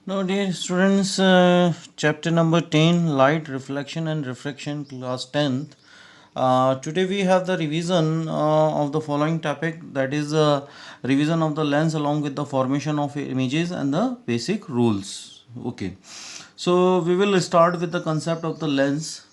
Now, dear students, chapter number 10, Light, Reflection and Refraction, class 10th. Today we have the revision of the following topic, that is revision of the lens along with the formation of images and the basic rules. Okay, so we will start with the concept of the lens.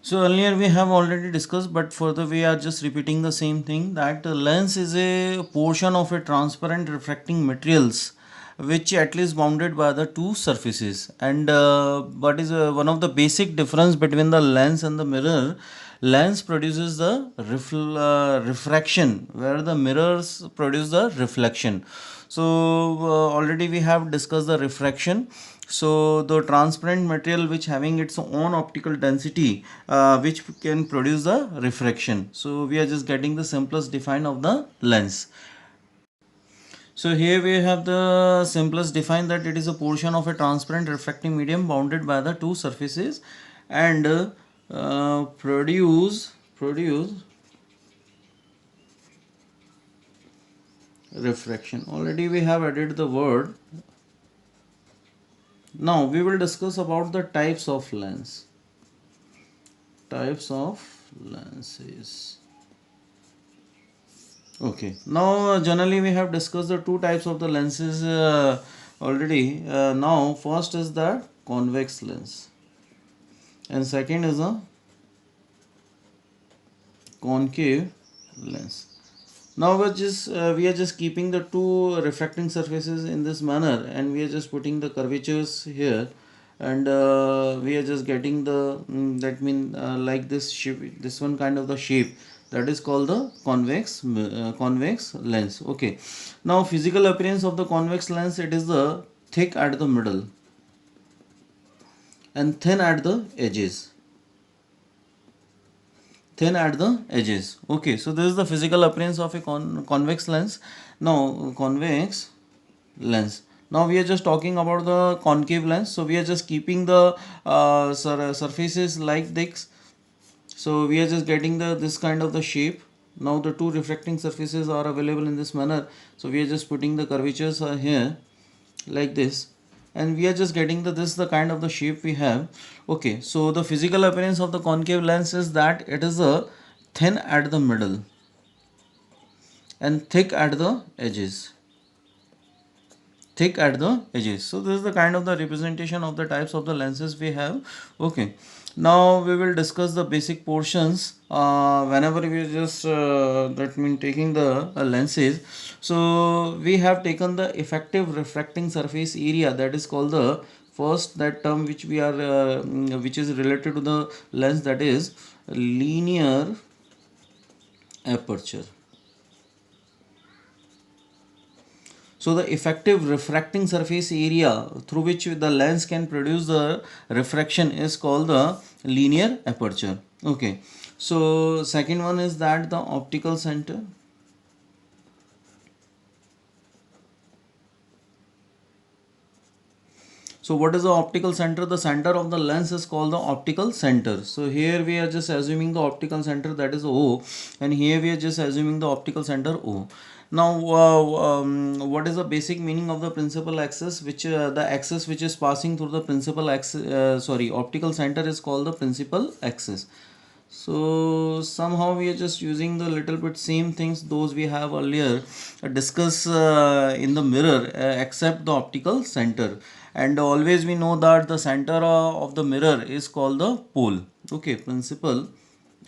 So earlier we have already discussed, but further we are just repeating the same thing, that a lens is a portion of a transparent refracting materials which at least bounded by the two surfaces. And what is one of the basic difference between the lens and the mirror? Lens produces the refraction, where the mirrors produce the reflection. So already we have discussed the refraction. So the transparent material which having its own optical density, which can produce the refraction. So we are just getting the simplest define of the lens. So here we have the simplest define, that it is a portion of a transparent refracting medium bounded by the two surfaces and produce refraction. Already we have added the word. Now we will discuss about the types of lens. Types of lenses. Okay. Now generally we have discussed the two types of the lenses already. Now first is the convex lens and second is a concave lens. Now we are just keeping the two refracting surfaces in this manner, and we are just putting the curvatures here, and we are just getting the that mean like this shape, this one kind of the shape, that is called the convex lens. Okay. Now physical appearance of the convex lens, it is the thick at the middle and thin at the edges. Thin at the edges. Okay, so this is the physical appearance of a convex lens. Now convex lens. Now we are just talking about the concave lens. So we are just keeping the surfaces like this. So we are just getting the this kind of the shape. Now the two refracting surfaces are available in this manner. So we are just putting the curvatures here like this, and we are just getting the this the kind of the shape we have. Okay, so the physical appearance of the concave lens is that it is a thin at the middle and thick at the edges. Thick at the edges. So this is the kind of the representation of the types of the lenses we have. Okay, now we will discuss the basic portions whenever we are just that mean taking the lenses. So we have taken the effective refracting surface area, that is called the first that term which we are which is related to the lens, that is linear aperture. So the effective refracting surface area through which the lens can produce the refraction is called the linear aperture. Okay. So second one is that the optical center. So what is the optical center? The center of the lens is called the optical center. So here we are just assuming the optical center, that is O, and here we are just assuming the optical center O. Now what is the basic meaning of the principal axis, which the axis which is passing through the principal axis, optical center is called the principal axis. So somehow we are just using the little bit same things those we have earlier discussed in the mirror, except the optical center. And always we know that the center of the mirror is called the pole. Okay, principal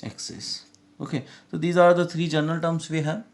axis. Okay, so these are the three general terms we have.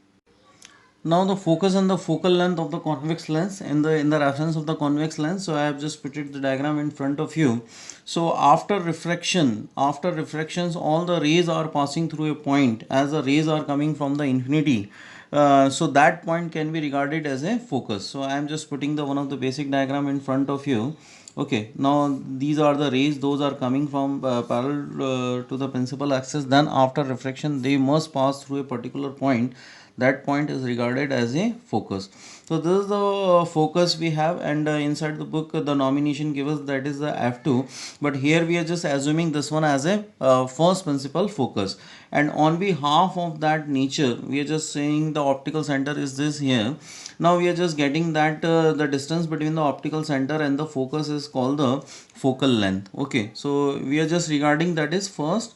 Now the focus and the focal length of the convex lens in the reference of the convex lens. So I have just put it the diagram in front of you. So after refractions, all the rays are passing through a point as the rays are coming from the infinity. So that point can be regarded as a focus. So I am just putting the one of the basic diagram in front of you. Okay, now these are the rays, those are coming from parallel to the principal axis. Then after refraction they must pass through a particular point. that point is regarded as a focus. So this is the focus we have, and inside the book the nomination gives us that is the f2, but here we are just assuming this one as a first principle focus, and on behalf of that nature we are just saying the optical center is this here. Now we are just getting that the distance between the optical center and the focus is called the focal length. Okay, so we are just regarding that is first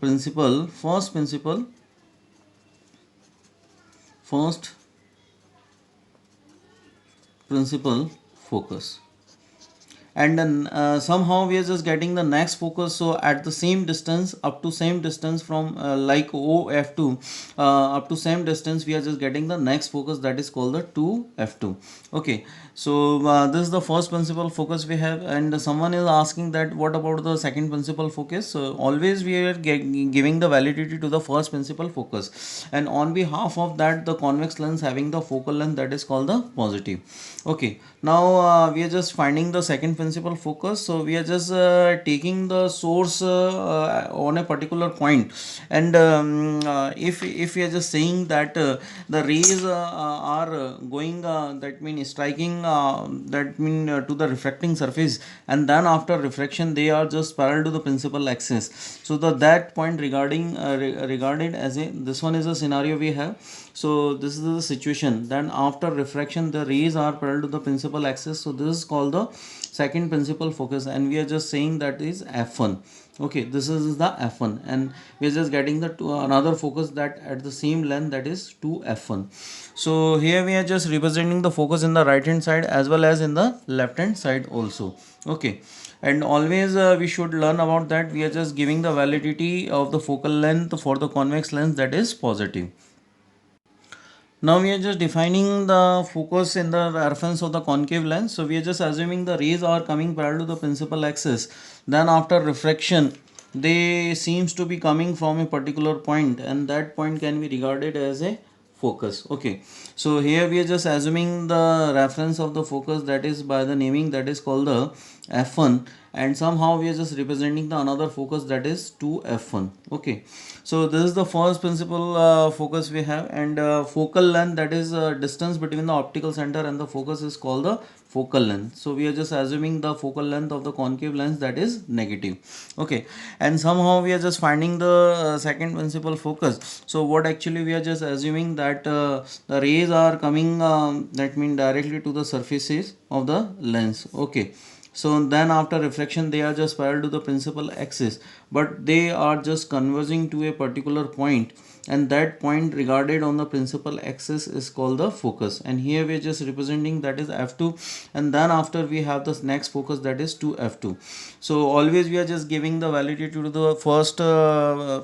principle, first principle focus. And then somehow we are just getting the next focus, so at the same distance, up to same distance from like OF2, up to same distance we are just getting the next focus, that is called the 2F2. Okay, so this is the first principle focus we have, and someone is asking that what about the second principle focus. So always we are giving the validity to the first principle focus, and on behalf of that the convex lens having the focal length, that is called the positive. Okay, now we are just finding the second principle focus, so we are just taking the source on a particular point, and if we are just saying that the rays are going that mean striking that mean to the refracting surface, and then after refraction they are just parallel to the principal axis, so that point regarding regarded as a, this one is a scenario we have. So this is the situation, then after refraction the rays are parallel to the principal axis, so this is called the second principal focus, and we are just saying that is f1. Okay, this is the f1, and we are just getting the another focus that at the same length, that is 2f1. so here we are just representing the focus in the right hand side as well as in the left hand side also. Okay, and always we should learn about that we are just giving the validity of the focal length for the convex lens, that is positive. Now we are just defining the focus in the reference of the concave lens. So we are just assuming the rays are coming parallel to the principal axis. Then after refraction, they seems to be coming from a particular point, and that point can be regarded as a focus. Okay, so here we are just assuming the reference of the focus, that is by the naming, that is called the f1, and somehow we are just representing the another focus, that is 2f1. Okay, so this is the first principle focus we have, and focal length, that is distance between the optical center and the focus, is called the focal length. So we are just assuming the focal length of the concave lens, that is negative. Okay, and somehow we are just finding the second principle focus. So what actually we are just assuming that the rays are coming that mean directly to the surfaces of the lens. Okay, so then after refraction they are just parallel to the principal axis, but they are just converging to a particular point, and that point regarded on the principal axis is called the focus, and here we are just representing that is f2, and then after we have this next focus, that is 2f2. so always we are just giving the validity to the first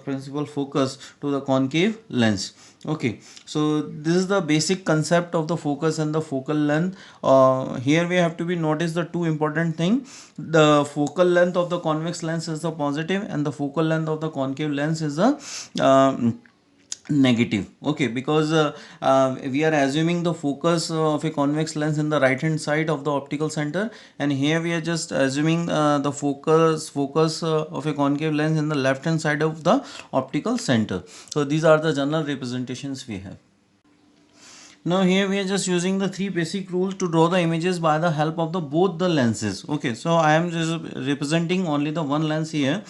principal focus to the concave lens. Okay, so this is the basic concept of the focus and the focal length. Here we have to be notice the two important thing: the focal length of the convex lens is the positive, and the focal length of the concave lens is the negative. Okay, because we are assuming the focus of a convex lens in the right hand side of the optical center, and here we are just assuming the focus of a concave lens in the left hand side of the optical center. So these are the general representations we have. Now here we are just using the three basic rules to draw the images by the help of the both the lenses. Okay, so I am just representing only the one lens here.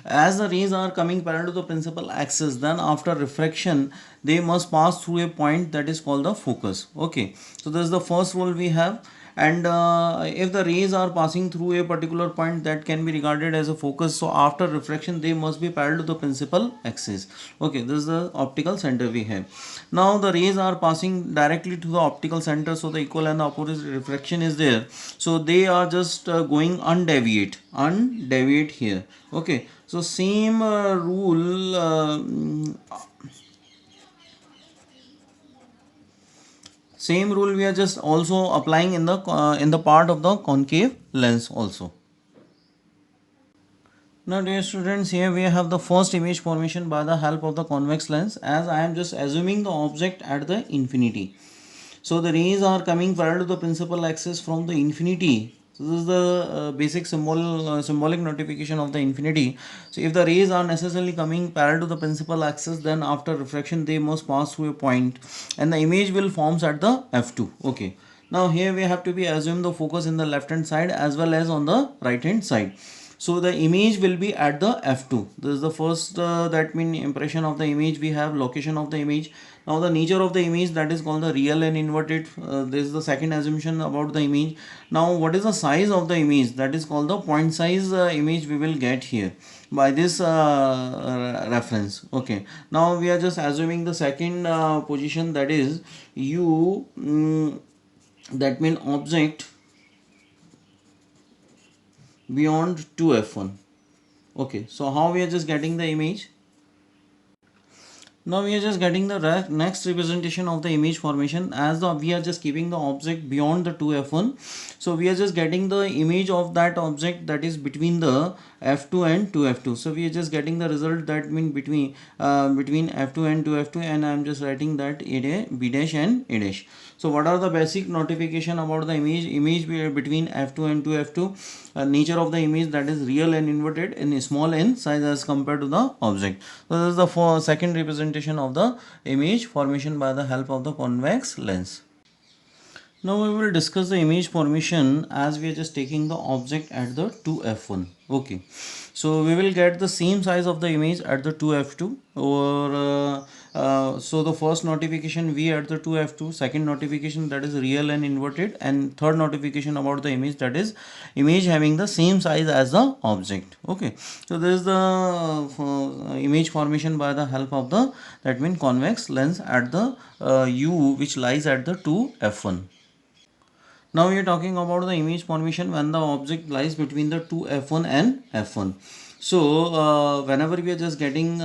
As the rays are coming parallel to the principal axis, then after refraction they must pass through a point, that is called the focus. Okay, so this is the first rule we have, and if the rays are passing through a particular point, that can be regarded as a focus, so after refraction they must be parallel to the principal axis. Okay, this is the optical center we have. Now the rays are passing directly to the optical center, so the equal and the opposite refraction is there, so they are just going undeviate here. Okay, so same rule same rule we are just also applying in the part of the concave lens also. Now dear students, here we have the first image formation by the help of the convex lens, as I am just assuming the object at the infinity. So the rays are coming parallel to the principal axis from the infinity So this is the basic symbolic notification of the infinity. So if the rays are necessarily coming parallel to the principal axis, then after refraction they must pass through a point, and the image will forms at the f2. Okay. Now here we have to be assume the focus in the left hand side as well as on the right hand side. So the image will be at the f2. This is the first that mean impression of the image. We have location of the image. Now the nature of the image, that is called the real and inverted. This is the second assumption about the image. Now what is the size of the image? That is called the point size image we will get here by this reference. Okay. Now we are just assuming the second position, that is u, that mean object beyond 2f1. Okay, so how we are just getting the image? Now we are just getting the next representation of the image formation, as we are just keeping the object beyond the 2f1. So we are just getting the image of that object that is between the f2 and 2f2. So we are just getting the result that mean between f2 and 2f2, and I am just writing that b dash and a dash. So what are the basic notification about the image between f2 and 2f2? Nature of the image, that is real and inverted in small n size as compared to the object. So this is the second representation of the image formation by the help of the convex lens. Now we will discuss the image formation as we are just taking the object at the 2f1. Okay, so we will get the same size of the image at the 2f2, or so the first notification v at the 2f2, second notification that is real and inverted, and third notification about the image, that is image having the same size as the object. Okay, so this is the image formation by the help of the, that means convex lens at the u which lies at the 2f1. Now we are talking about the image formation when the object lies between the two f1 and f1. So whenever we are just getting,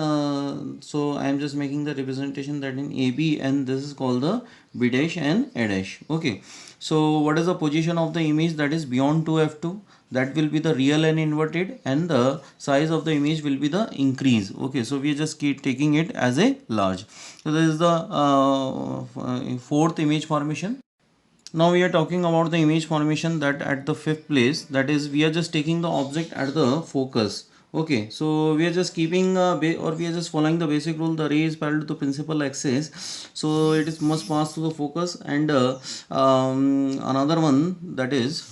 so I am just making the representation that in AB, and this is called the B dash and A dash. Okay. So what is the position of the image that is beyond 2f2? That will be the real and inverted, and the size of the image will be the increase. Okay, so we are just keep taking it as a large. So this is the fourth image formation. Now we are talking about the image formation that at the fifth place, that is we are just taking the object at the focus. Okay, so we are just keeping or we are just following the basic rule, the ray is parallel to the principal axis, so it is must pass through the focus, and another one, that is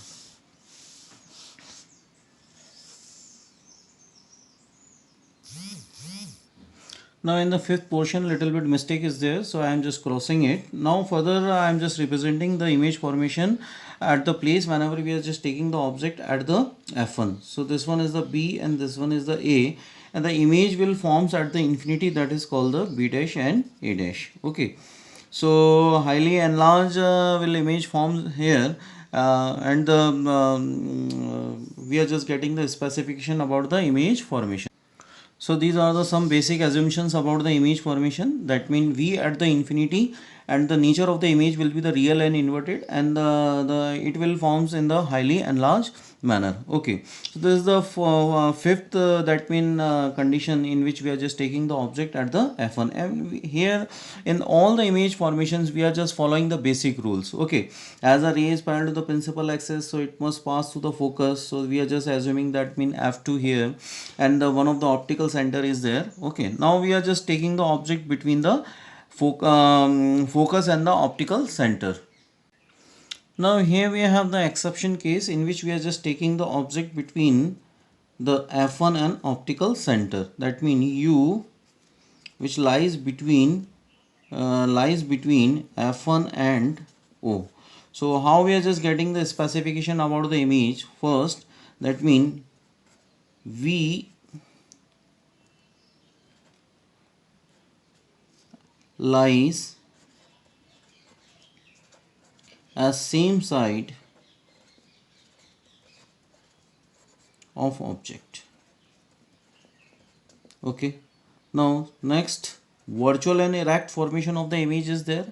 now in the fifth portion little bit mistake is there, so I am just crossing it. Now further I am just representing the image formation at the place whenever we are just taking the object at the f1. So this one is the b and this one is the a, and the image will forms at the infinity, that is called the b dash and a dash. Okay, so highly enlarged will image forms here, and we are just getting the specification about the image formation. So these are the some basic assumptions about the image formation. That means v at the infinity, and the nature of the image will be the real and inverted, and it will forms in the highly enlarged manner. Okay, so this is the fifth that mean condition in which we are just taking the object at the f1, and here in all the image formations we are just following the basic rules. Okay, as a ray is parallel to the principal axis, so it must pass through the focus, so we are just assuming that mean f2 here, and one of the optical center is there. Okay, now we are just taking the object between the focus and the optical center. Now here we have the exception case in which we are just taking the object between the f1 and optical center. That means u which lies between f1 and o. So how we are just getting the specification about the image? First, that means v lies as same side of object. Okay, now next, virtual and erect formation of the image is there,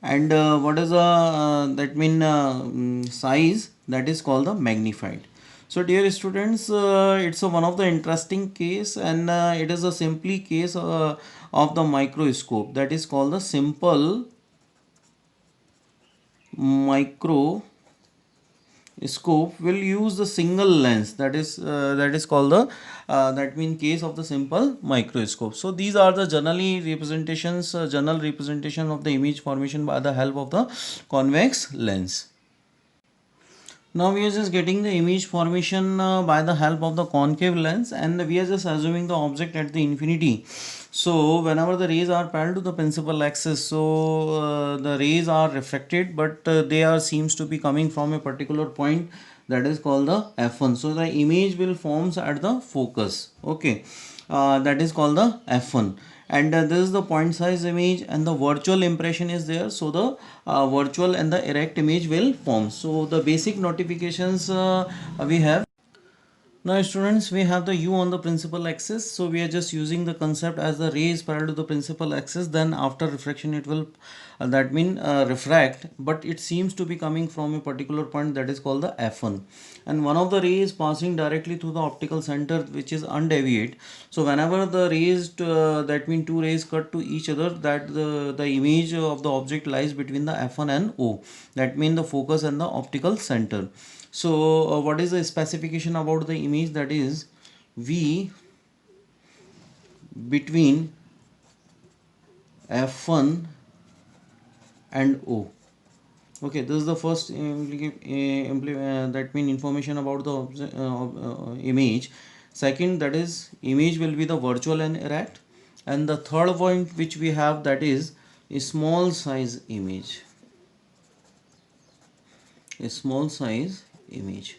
and what is the that mean size, that is called the magnified. So dear students, it's one of the interesting case, and it is a simply case of the microscope, that is called the simple microscope scope will use the single lens, that is called the that mean case of the simple microscope. So these are the general representation of the image formation by the help of the convex lens. Now we are just getting the image formation by the help of the concave lens, and we are just assuming the object at the infinity. So whenever the rays are parallel to the principal axis, so the rays are refracted, but they are seems to be coming from a particular point, that is called the f1. So the image will forms at the focus. Okay, that is called the f1, and this is the point size image, and the virtual impression is there. So the virtual and the erect image will form. So the basic notifications we have. Now students, we have the u on the principal axis, so we are just using the concept as the ray is parallel to the principal axis, then after refraction it will that mean refract, but it seems to be coming from a particular point, that is called the f1, and one of the rays passing directly through the optical center, which is undeviate. So whenever the rays that mean two rays cut to each other, that the image of the object lies between the f1 and o, that mean the focus and the optical center. So what is the specification about the image, that is V between f1 and o. Okay, this is the first that mean information about the image. Second, that is image will be the virtual and erect, and the third point which we have, that is a small size image, a small size image.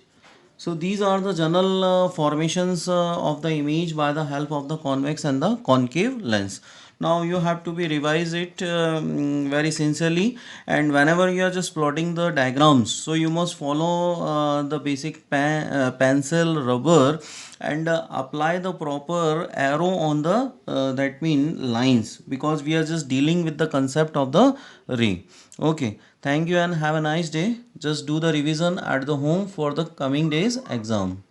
So these are the general formations of the image by the help of the convex and the concave lens. Now you have to be revise it very sincerely, and whenever you are just plotting the diagrams, so you must follow the basic pencil, rubber, and apply the proper arrow on the that mean lines, because we are just dealing with the concept of the ray. Okay, thank you and have a nice day. Just do the revision at the home for the coming days exam.